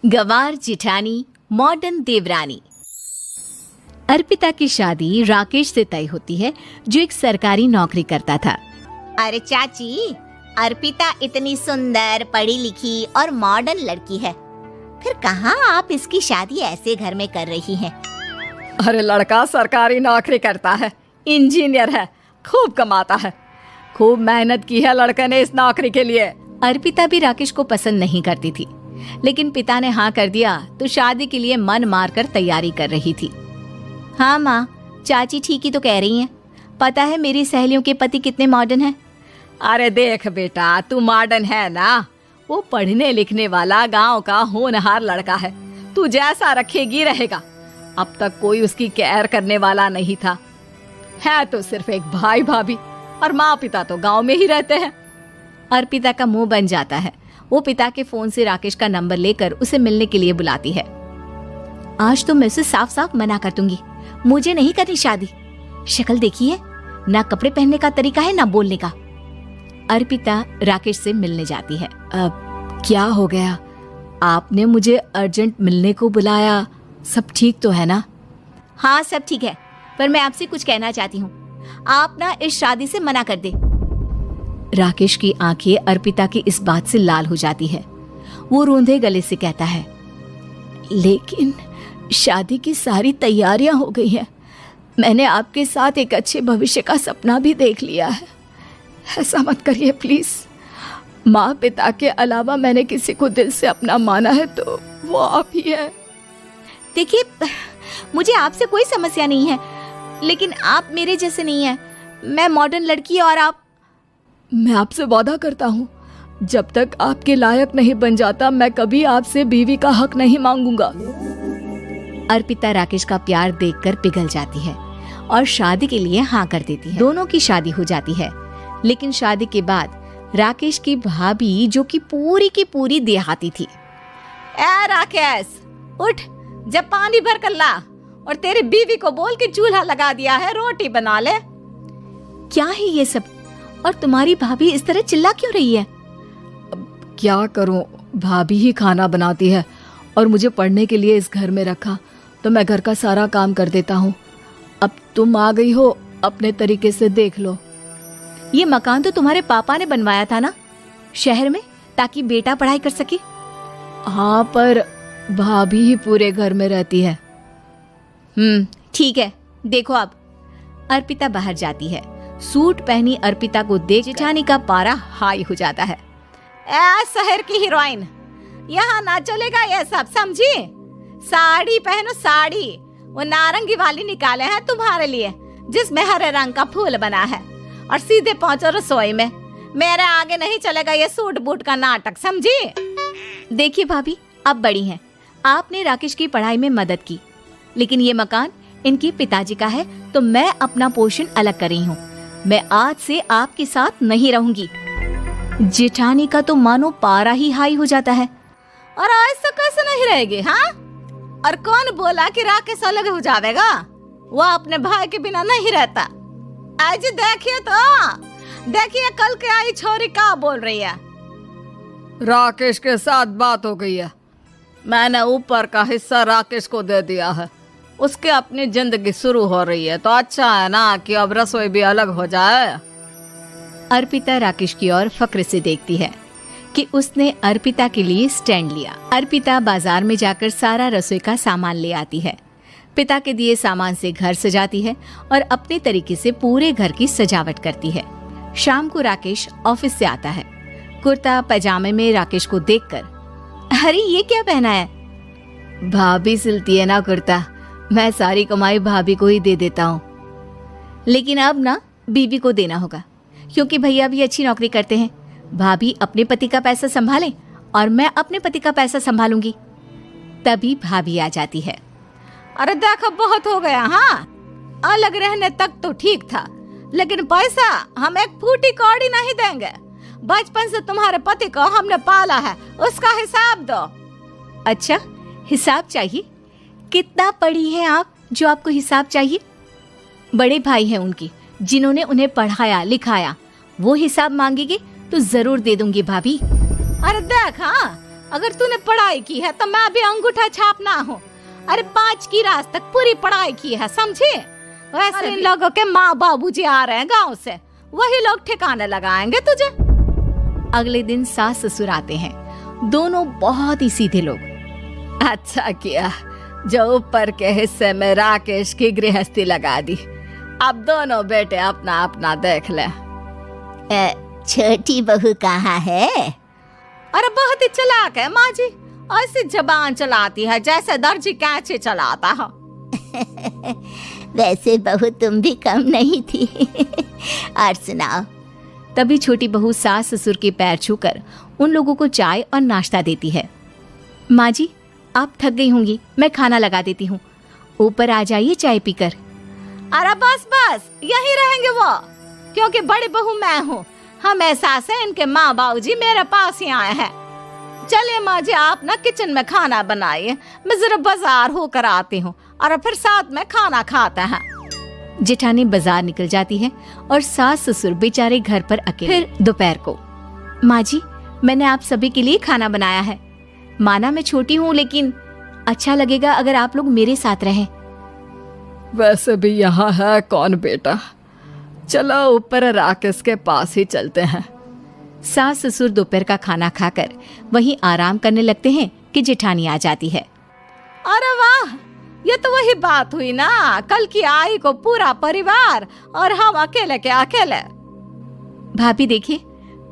गंवार जेठानी मॉडर्न देवरानी। अर्पिता की शादी राकेश से तय होती है, जो एक सरकारी नौकरी करता था। अरे चाची, अर्पिता इतनी सुंदर, पढ़ी लिखी और मॉडर्न लड़की है, फिर कहाँ आप इसकी शादी ऐसे घर में कर रही हैं? अरे लड़का सरकारी नौकरी करता है, इंजीनियर है, खूब कमाता है, खूब मेहनत की है लड़के ने इस नौकरी के लिए। अर्पिता भी राकेश को पसंद नहीं करती थी, लेकिन पिता ने हाँ कर दिया तो शादी के लिए मन मारकर तैयारी कर रही थी। हाँ माँ, चाची ठीक ही तो कह रही हैं। पता है मेरी सहेलियों के पति कितने मॉडर्न हैं। अरे देख बेटा, तू मॉडर्न है ना, वो पढ़ने लिखने वाला गांव का होनहार लड़का है, तू जैसा रखेगी रहेगा। अब तक कोई उसकी केयर करने वाला नहीं था, है तो सिर्फ एक भाई भाभी, और माँ पिता तो गांव में ही रहते हैं। अर्पिता का मुंह बन जाता है। वो पिता के फोन से राकेश का नंबर लेकर उसे मिलने के लिए बुलाती है। आज तो मैं उसे साफ साफ मना कर दूंगी, मुझे नहीं करनी शादी। शक्ल देखी है, ना कपड़े पहनने का तरीका है, ना बोलने का। अर्पिता राकेश से मिलने जाती है। अब क्या हो गया? आपने मुझे अर्जेंट मिलने को बुलाया, सब ठीक तो है ना? हाँ सब ठीक है, पर मैं आपसे कुछ कहना चाहती हूँ। आप ना इस शादी से मना कर दे। राकेश की आंखें अर्पिता की इस बात से लाल हो जाती है। वो रोंदे गले से कहता है, लेकिन शादी की सारी तैयारियां हो गई हैं। मैंने आपके साथ एक अच्छे भविष्य का सपना भी देख लिया है। ऐसा मत करिए प्लीज। माँ पिता के अलावा मैंने किसी को दिल से अपना माना है तो वो आप ही है। देखिए, मुझे आपसे कोई समस्या नहीं है, लेकिन आप मेरे जैसे नहीं हैं। मैं मॉडर्न लड़की और आप। मैं आपसे वादा करता हूँ, जब तक आपके लायक नहीं बन जाता मैं कभी आपसे बीवी का हक नहीं मांगूंगा। अर्पिता राकेश का प्यार देखकर पिघल जाती है और शादी के लिए हाँ कर देती है। दोनों की शादी हो जाती है, लेकिन शादी के बाद राकेश की भाभी, जो कि पूरी की पूरी देहाती थी। ए राकेश, उठ, जब पानी भर कर ला और तेरी बीवी को बोल के चूल्हा लगा दिया है, रोटी बना ले। क्या है ये सब? और तुम्हारी भाभी इस तरह चिल्ला क्यों रही है? क्या करूं, भाभी ही खाना बनाती है और मुझे पढ़ने के लिए इस घर में रखा, तो मैं घर का सारा काम कर देता हूँ। अब तुम आ गई हो, अपने तरीके से देख लो। ये मकान तो तुम्हारे पापा ने बनवाया था ना, शहर में, ताकि बेटा पढ़ाई कर सके। हाँ, पर भाभी ही पूरे घर में रहती है। ठीक है, देखो अब। अर्पिता बाहर जाती है। सूट पहनी अर्पिता को देख जेठानी का पारा हाई हो जाता है। ए शहर की हीरोइन, यहाँ ना चलेगा ये सब, समझी? साड़ी पहनो, साड़ी। वो नारंगी वाली निकाले हैं तुम्हारे लिए, जिसमें हरे रंग का फूल बना है, और सीधे पहुंचो रसोई में। मेरे आगे नहीं चलेगा ये सूट बूट का नाटक, समझी? देखिए भाभी, आप बड़ी हैं, आपने राकेश की पढ़ाई में मदद की, लेकिन ये मकान इनके पिताजी का है, तो मैं अपना पोर्शन अलग कर रही हूँ। मैं आज से आपके साथ नहीं रहूंगी। जेठानी का तो मानो पारा ही हाई हो जाता है। और ऐसा कैसे नहीं रहेगी? हाँ, और कौन बोला कि राकेश अलग हो जाएगा? वो अपने भाई के बिना नहीं रहता। आज देखिए तो, देखिए कल के आई छोरी क्या बोल रही है। राकेश के साथ बात हो गई है, मैंने ऊपर का हिस्सा राकेश को दे दिया है। उसकी अपनी जिंदगी शुरू हो रही है, तो अच्छा है ना कि अब रसोई भी अलग हो जाए। अर्पिता राकेश की ओर फक्र से देखती है कि उसने अर्पिता के लिए स्टैंड लिया। अर्पिता बाजार में जाकर सारा रसोई का सामान ले आती है। पिता के दिए सामान से घर सजाती है और अपने तरीके से पूरे घर की सजावट करती है। शाम को राकेश ऑफिस से आता है। कुर्ता पैजामे में राकेश को देखकर, अरे ये क्या पहना है? भाभी सिलती है ना कुर्ता, मैं सारी कमाई भाभी को ही दे देता हूँ। लेकिन अब ना बीबी को देना होगा, क्योंकि भैया भी अच्छी नौकरी करते हैं। भाभी अपने पति का पैसा संभाले और मैं अपने पति का पैसा संभालूंगी। तभी भाभी आ जाती है। अरे देखो, बहुत हो गया। हाँ, अलग रहने तक तो ठीक था, लेकिन पैसा हम एक फूटी कौड़ी नहीं देंगे। बचपन से तुम्हारे पति को हमने पाला है, उसका हिसाब दो। अच्छा, हिसाब चाहिए? कितना पढ़ी हैं आप जो आपको हिसाब चाहिए? बड़े भाई हैं उनकी, जिन्होंने उन्हें पढ़ाया लिखाया। वो हिसाब मांगेंगे तो जरूर दे दूंगी भाभी। अरे देख, हाँ, अगर तूने पढ़ाई की है तो मैं भी अंगूठा छापना हूँ। अरे 5 की रात तक पूरी पढ़ाई की है, समझे? वैसे इन लोगों के माँ बाबूजी आ रहे हैं गाँव से, वही लोग ठिकाने लगाएंगे तुझे। अगले दिन सास ससुर आते हैं, दोनों बहुत ही सीधे लोग। अच्छा किया जो ऊपर के हिस्से में राकेश की गृहस्थी लगा दी। अब दोनों बेटे अपना अपना देख ले। छोटी बहू कहाँ है? अरे बहुत ही चालाक है माँ जी, ऐसी जबान चलाती है जैसे दर्जी कैंची चलाता है। वैसे बहू तुम भी कम नहीं थी। और सुनाओ। तभी छोटी बहू सास ससुर के पैर छूकर उन लोगों को चाय और नाश्ता देती है। माँ जी, आप थक गई होंगी, मैं खाना लगा देती हूँ, ऊपर आ जाइए चाय पीकर। अरे बस बस यही रहेंगे वो, क्योंकि बड़ी बहू मैं हूँ। हम एहसास है इनके माँ बाबूजी मेरे पास ही आए हैं। चलिए माँ जी, आप ना किचन में खाना बनाइए, मैं जरा बाजार होकर आती हूँ और फिर साथ में खाना खाते हैं। जेठानी बाजार निकल जाती है और सास ससुर बेचारे घर पर अकेले। फिर दोपहर को, माँ जी मैंने आप सभी के लिए खाना बनाया है। माना मैं छोटी हूँ, लेकिन अच्छा लगेगा अगर आप लोग मेरे साथ रहें। वैसे भी यहाँ है कौन बेटा, चलो ऊपर राकेश के पास ही चलते हैं। सास ससुर दोपहर का खाना खाकर वहीं आराम करने लगते हैं कि जेठानी आ जाती है। अरे वाह, ये तो वही बात हुई ना, कल की आई को पूरा परिवार और हम अकेले के अकेले। भाभी देखिए,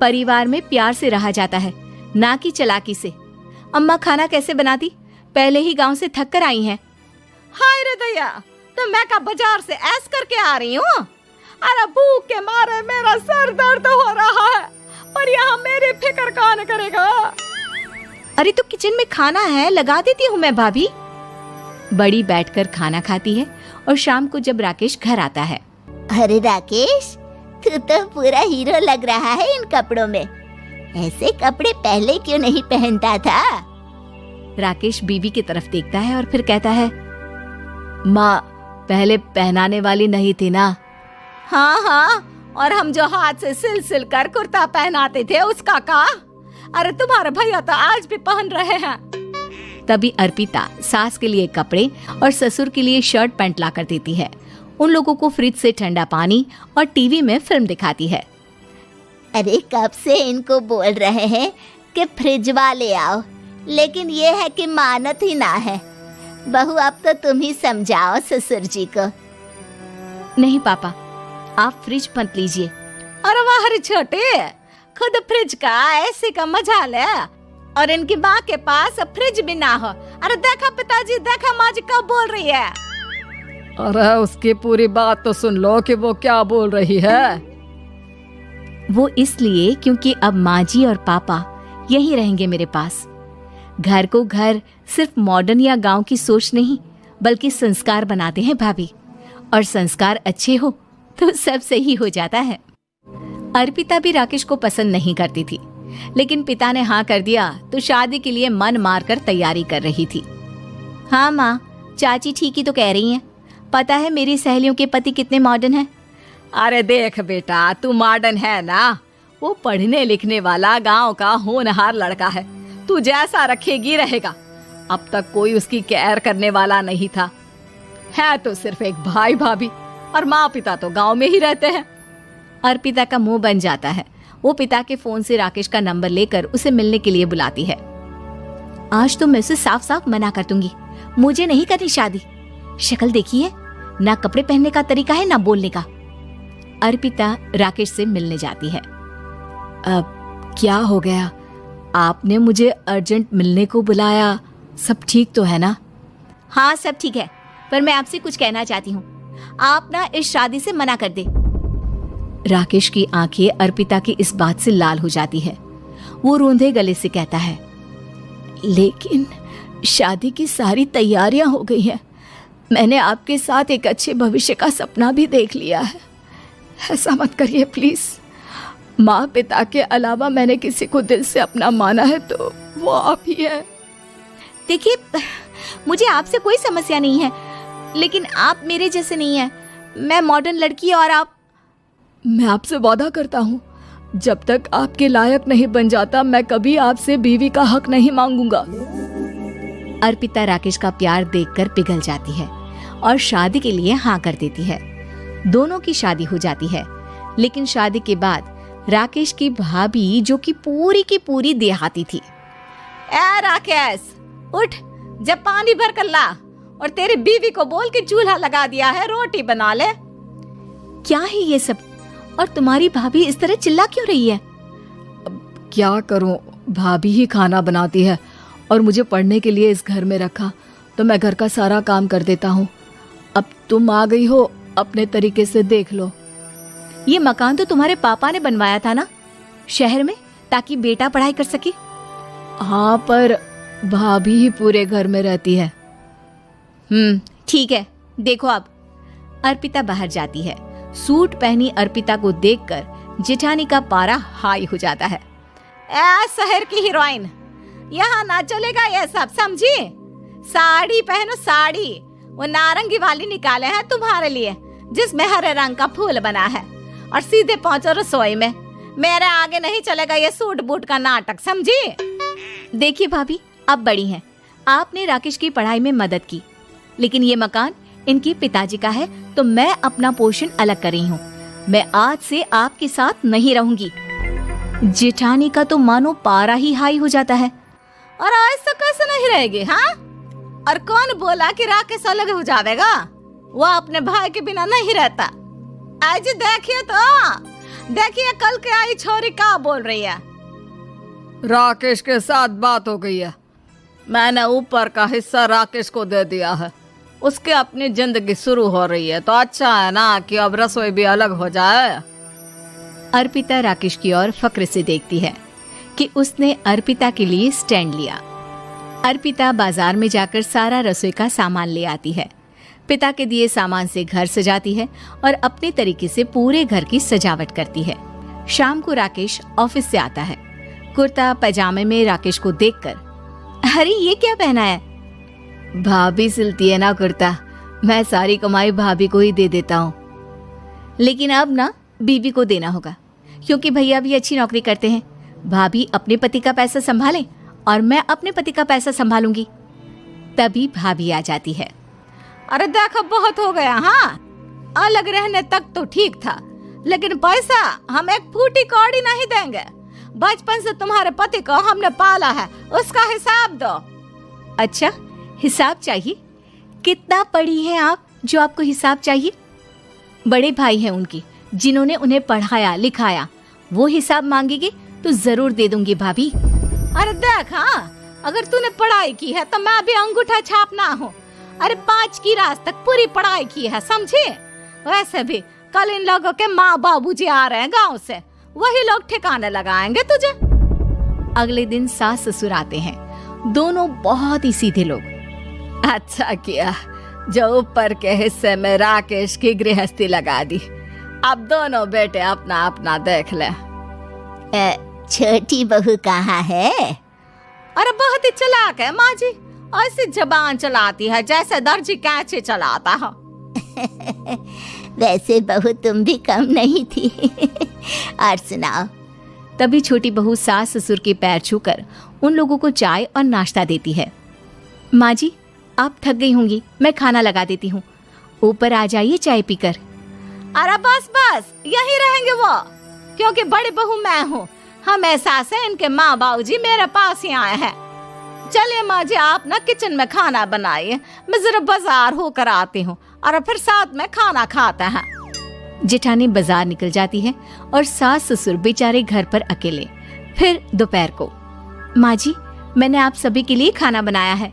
परिवार में प्यार से रहा जाता है, ना कि चालाकी से। अम्मा खाना कैसे बनाती, पहले ही गांव से थक कर आई हैं। हाय रे दया, तो मैं का बाजार से ऐस करके आ रही हूँ। अरे भूख के मारे मेरा सर दर्द हो रहा है, पर यहाँ मेरी फिक्र कौन करेगा? अरे तो किचन में खाना है, लगा देती हूँ मैं भाभी। बड़ी बैठकर खाना खाती है और शाम को जब राकेश घर आता है। अरे राकेश, तू तो पूरा हीरो लग रहा है इन कपड़ों में। ऐसे कपड़े पहले क्यों नहीं पहनता था? राकेश बीवी की तरफ देखता है और फिर कहता है, माँ पहले पहनाने वाली नहीं थी ना। हाँ हाँ, और हम जो हाथ से सिल सिल कर कुर्ता पहनाते थे उसका का? अरे तुम्हारे भैया तो आज भी पहन रहे हैं। तभी अर्पिता सास के लिए कपड़े और ससुर के लिए शर्ट पैंट ला कर देती है। उन लोगों को फ्रिज से ठंडा पानी और टीवी में फिल्म दिखाती है। अरे कब से इनको बोल रहे हैं कि फ्रिज वाले आओ, लेकिन ये है कि मानत ही ना है। बहू अब तो तुम ही समझाओ ससुर जी को। नहीं पापा, आप फ्रिज मत लीजिए। अरे वाह रे छोटे, खुद फ्रिज का ऐसे का मजा ले, और इनकी माँ के पास फ्रिज भी ना हो। अरे देखा पिताजी, देखा माँ जी कब बोल रही है। अरे उसकी पूरी बात तो सुन लो कि वो क्या बोल रही है। वो इसलिए क्योंकि अब माँ जी और पापा यही रहेंगे मेरे पास। घर को घर सिर्फ मॉडर्न या गांव की सोच नहीं, बल्कि संस्कार बनाते हैं भाभी, और संस्कार अच्छे हो तो सब सही हो जाता है। अर्पिता भी राकेश को पसंद नहीं करती थी, लेकिन पिता ने हाँ कर दिया तो शादी के लिए मन मारकर तैयारी कर रही थी। हाँ माँ, चाची ठीक ही तो कह रही हैं। पता है मेरी सहेलियों के पति कितने मॉडर्न हैं। अरे देख बेटा, तू मॉडर्न है ना, वो पढ़ने लिखने वाला गांव का होनहार लड़का है। तू जैसा रखेगी रहेगा। अब तक कोई उसकी केयर करने वाला नहीं था। है तो सिर्फ एक भाई भाभी, और माँ पिता तो गांव में ही रहते हैं। अर्पिता का मुंह बन जाता है। वो पिता के फोन से राकेश का नंबर लेकर उसे मिलने के लिए बुलाती है। आज तो मैं उसे साफ साफ मना कर दूंगी, मुझे नहीं करनी शादी। शक्ल देखिए, ना कपड़े पहनने का तरीका है ना बोलने का। अर्पिता राकेश से मिलने जाती है। अब क्या हो गया, आपने मुझे अर्जेंट मिलने को बुलाया, सब ठीक तो है ना? हाँ सब ठीक है, पर मैं आपसे कुछ कहना चाहती हूँ। आप ना इस शादी से मना कर दे। राकेश की आंखें अर्पिता की इस बात से लाल हो जाती है। वो रोंधे गले से कहता है, लेकिन शादी की सारी तैयारियां हो गई हैं। मैंने आपके साथ एक अच्छे भविष्य का सपना भी देख लिया है। ऐसा मत करिए प्लीज। माँ पिता के अलावा मैंने किसी को दिल से अपना माना है तो वो आप ही है। देखिए, मुझे आपसे कोई समस्या नहीं है, लेकिन आप मेरे जैसे नहीं हैं। मैं मॉडर्न लड़की और आप। मैं आपसे वादा करता हूँ, जब तक आपके लायक नहीं बन जाता मैं कभी आपसे बीवी का हक नहीं मांगूंगा। अर्पिता राकेश का प्यार देखकर पिघल जाती है और शादी के लिए हाँ कर देती है। दोनों की शादी हो जाती है, लेकिन शादी के बाद राकेश की भाभी जो कि पूरी देहाती थी। ए राकेश, उठ, जब पानी भर कर ला और तेरी बीवी को बोल के चूल्हा लगा दिया है, रोटी बना ले। क्या है ये सब? और तुम्हारी भाभी इस तरह चिल्ला क्यों रही है? क्या करूं, भाभी ही खाना बनाती है और मुझे पढ़ने के लिए इस घर में रखा तो मैं घर का सारा काम कर देता हूँ। अब तुम आ गई हो, अपने तरीके से देख लो। ये मकान तो तुम्हारे पापा ने बनवाया था ना शहर में, ताकि बेटा पढ़ाई कर सके। हाँ, पर भाभी ही पूरे घर में रहती है। ठीक है, देखो अब। अर्पिता बाहर जाती है। सूट पहनी अर्पिता को देखकर जेठानी का पारा हाई हो जाता है। ए शहर की हीरोइन, यहाँ ना चलेगा ये सब, समझी? साड़ी पहनो, साड़ी। वो नारंगी वाली निकाले हैं तुम्हारे लिए, जिसमें हरे रंग का फूल बना है, और सीधे पहुंचो रसोई में। मेरे आगे नहीं चलेगा ये सूट बूट का नाटक, समझी? देखिए भाभी, आप बड़ी हैं, आपने राकेश की पढ़ाई में मदद की, लेकिन ये मकान इनके पिताजी का है, तो मैं अपना पोर्शन अलग कर रही हूँ। मैं आज से आपके साथ नहीं रहूंगी। जेठानी का तो मानो पारा ही हाई हो जाता है। और ऐसा कैसे नहीं रहेगी? हाँ, और कौन बोला कि राकेश अलग हो जाएगा? वो अपने भाई के बिना नहीं रहता। आज देखिए तो, देखिए कल के आई छोरी क्या बोल रही है। राकेश के साथ बात हो गई है, मैंने ऊपर का हिस्सा राकेश को दे दिया है। उसकी अपनी जिंदगी शुरू हो रही है, तो अच्छा है ना कि अब रसोई भी अलग हो जाए। अर्पिता राकेश की ओर फक्र से देखती है कि उसने अर्पिता के लिए स्टैंड लिया। अर्पिता बाजार में जाकर सारा रसोई का सामान ले आती है। पिता के दिए सामान से घर सजाती है और अपने तरीके से पूरे घर की सजावट करती है। शाम को राकेश ऑफिस से आता है। कुर्ता पैजामे में राकेश को देखकर, अरे ये क्या पहना है? भाभी सिलती है ना कुर्ता, मैं सारी कमाई भाभी को ही दे देता हूँ। लेकिन अब ना बीवी को देना होगा, क्योंकि भैया भी अच्छी नौकरी करते हैं। भाभी अपने पति का पैसा संभालें और मैं अपने पति का पैसा संभालूंगी। तभी भाभी आ जाती है। अरे देखो, बहुत हो गया। हाँ, अलग रहने तक तो ठीक था, लेकिन पैसा हम एक फूटी कौड़ी नहीं देंगे। बचपन से तुम्हारे पति को हमने पाला है, उसका हिसाब दो। अच्छा, हिसाब चाहिए? कितना पढ़ी है आप जो आपको हिसाब चाहिए? बड़े भाई हैं उनकी, जिन्होंने उन्हें पढ़ाया लिखाया, वो हिसाब मांगेंगे तो जरूर दे दूंगी भाभी। अरे देख, हाँ, अगर तूने पढ़ाई की है तो मैं भी अंगूठा छापना हूँ। अरे 5 की क्लास तक पूरी पढ़ाई की है, समझे? वैसे भी कल इन लोगों के माँ बाबूजी आ रहे हैं गाँव से, वही लोग ठिकाने लगाएंगे तुझे। अगले दिन सास ससुर आते हैं, दोनों बहुत ही सीधे लोग। अच्छा किया जो ऊपर के हिस्से में राकेश की गृहस्थी लगा दी। अब दोनों बेटे अपना अपना देख ले। छोटी बहू कहाँ है? अरे बहुत ही चालाक है माँ जी, ऐसी जबान चलाती है जैसे दर्जी कैंची चलाता है। वैसे बहू तुम भी कम नहीं थी। और सुनाओ। तभी छोटी बहू सास ससुर के पैर छूकर उन लोगों को चाय और नाश्ता देती है। माँ जी, आप थक गई होंगी, मैं खाना लगा देती हूँ, ऊपर आ जाइए चाय पीकर। अरे बस बस, यही रहेंगे वो, क्योंकि बड़ी बहू मैं हूँ। हम एहसास है इनके माँ बाबूजी मेरे पास ही आए हैं। चलिए माँ जी, आप ना किचन में खाना बनाइए, मैं जरा बाजार होकर आती हूँ, और फिर साथ में खाना खाते हैं। जेठानी बाजार निकल जाती है और सास ससुर बेचारे घर पर अकेले। फिर दोपहर को, माँ जी, मैंने आप सभी के लिए खाना बनाया है।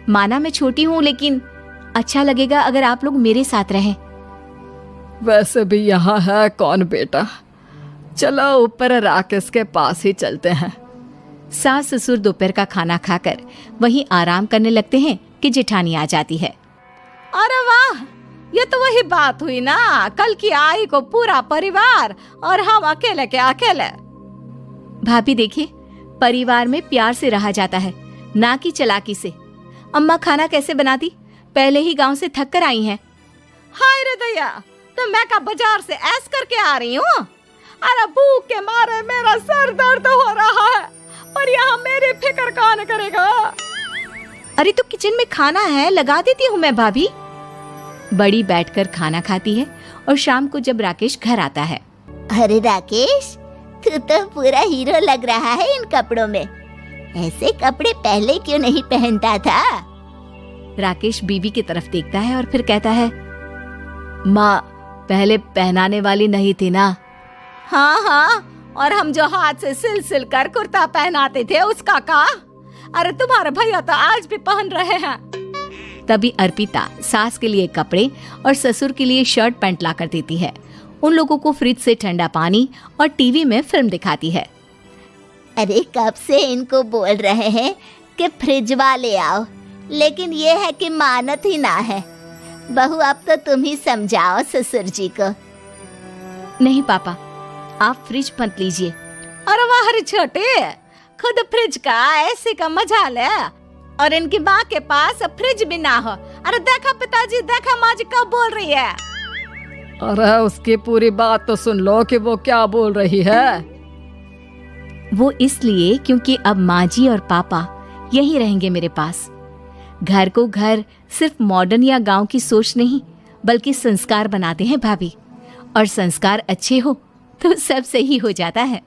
माना मैं छोटी हूँ, लेकिन अच्छा लगेगा अगर आप लोग मेरे साथ रहें। वैसे भी यहाँ है कौन बेटा, चलो ऊपर राकेश के पास ही चलते हैं। सास ससुर दोपहर का खाना खाकर वहीं आराम करने लगते हैं कि जेठानी आ जाती है। अरे वाह, ये तो वही बात हुई ना, कल की आई को पूरा परिवार और हम अकेले के अकेले। भाभी देखिए, परिवार में प्यार से रहा जाता है, ना कि चालाकी से। अम्मा खाना कैसे बनाती, पहले ही गांव से थक कर आई हैं। हाय रे दया, तो मैं का बाजार से ऐस करके आ रही हूँ। अरे भूख के मारे मेरा सर दर्द हो रहा है, पर यहाँ मेरी फिक्र कौन करेगा। अरे तो किचन में खाना है, लगा देती हूँ मैं भाभी। बड़ी बैठकर खाना खाती है और शाम को जब राकेश घर आता है। अरे राकेश, तू तो पूरा हीरो लग रहा है इन कपड़ों में। ऐसे कपड़े पहले क्यों नहीं पहनता था? राकेश बीबी की तरफ देखता है और फिर कहता है, माँ पहले पहनाने वाली नहीं थी ना। हाँ हाँ, और हम जो हाथ से सिल सिल कर कुर्ता पहनाते थे उसका का? अरे तुम्हारे भैया तो आज भी पहन रहे हैं। तभी अर्पिता सास के लिए कपड़े और ससुर के लिए शर्ट पैंट ला कर देती है। उन लोगों को फ्रिज से ठंडा पानी और टीवी में फिल्म दिखाती है। अरे कब से इनको बोल रहे हैं कि फ्रिज वाले आओ, लेकिन ये है कि मानत ही ना है। बहू, अब तो तुम ही समझाओ ससुर जी को। नहीं पापा, आप फ्रिज मत लीजिए। अरे वाह रे छोटे, खुद फ्रिज का ऐसे का मजा ले, और इनकी माँ के पास फ्रिज भी ना हो। अरे देखा पिताजी, देखा माँ जी कब बोल रही है। अरे उसकी पूरी बात तो सुन लो कि वो क्या बोल रही है। वो इसलिए क्योंकि अब माँ जी और पापा यही रहेंगे मेरे पास। घर को घर सिर्फ मॉडर्न या गांव की सोच नहीं, बल्कि संस्कार बनाते हैं भाभी, और संस्कार अच्छे हो तो सब सही हो जाता है।